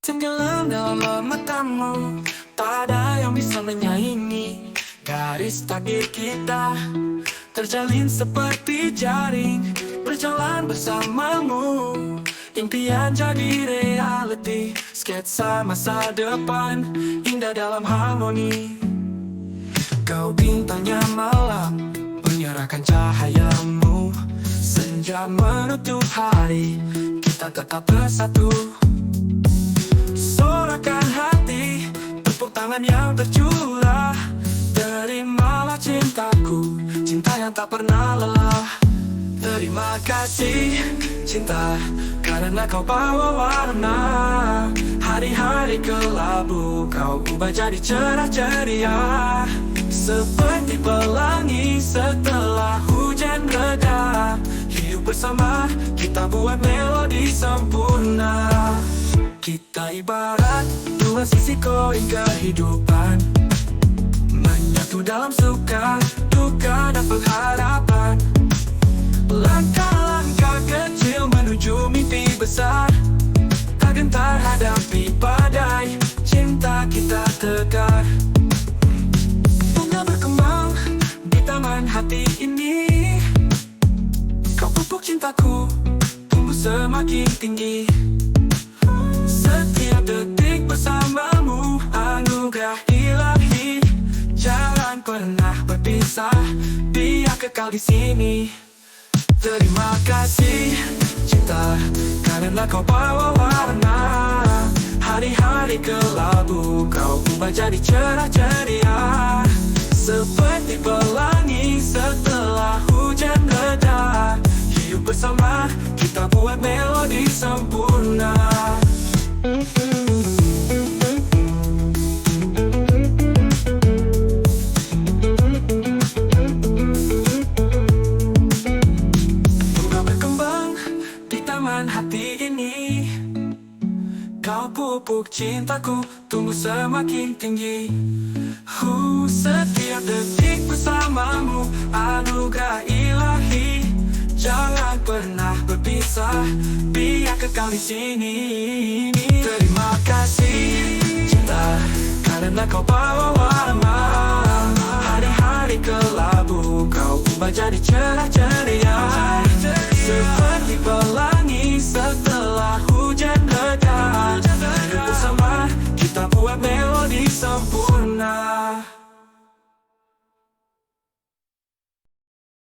Tenggelam dalam matamu, tak ada yang bisa menyaingi. Garis takdir kita terjalin seperti jaring, berjalan bersamamu. Impian jadi reality, sketsa masa depan indah dalam harmoni. Kau bintangnya malam, menyerahkan cahayamu. Senja menutup hari, kita tetap bersatu. Sorakan hati, tepuk tangan yang tercurah. Terimalah cintaku, cinta yang tak pernah lelah. Terima kasih cinta, karena kau bawa warna. Hari-hari kelabu kau ubah jadi cerah ceria. Seperti pelangi setelah hujan reda. Hidup bersama, kita buat melodi sempurna. Kita ibarat dua sisi koin kehidupan, menyatu dalam suka, duka dan pengharapan. Langkah-langkah kecil menuju mimpi besar, tak gentar hadapi badai, cinta kita tegar. Bunga berkembang di taman hati ini, kau pupuk cintaku, tumbuh semakin tinggi. Setiap detik bersamamu anugerah ilahi, jangan pernah berpisah, biar kekal di sini. Terima kasih cinta, karena kau bawa warna. Hari-hari kelabu kau ubah jadi cerah ceria. Seperti pelangi setelah hujan reda. Hidup bersama, kita buat melodi sempurna. Bunga berkembang di taman hati ini, kau pupuk cintaku, tumbuh semakin tinggi. Setiap detik bersamamu anugerah ilahi, jangan pernah berpisah, biar kekal di sini. Terima kasih cinta, karena kau bawa warna. Hari-hari kelabu kau ubah jadi cerah ceria.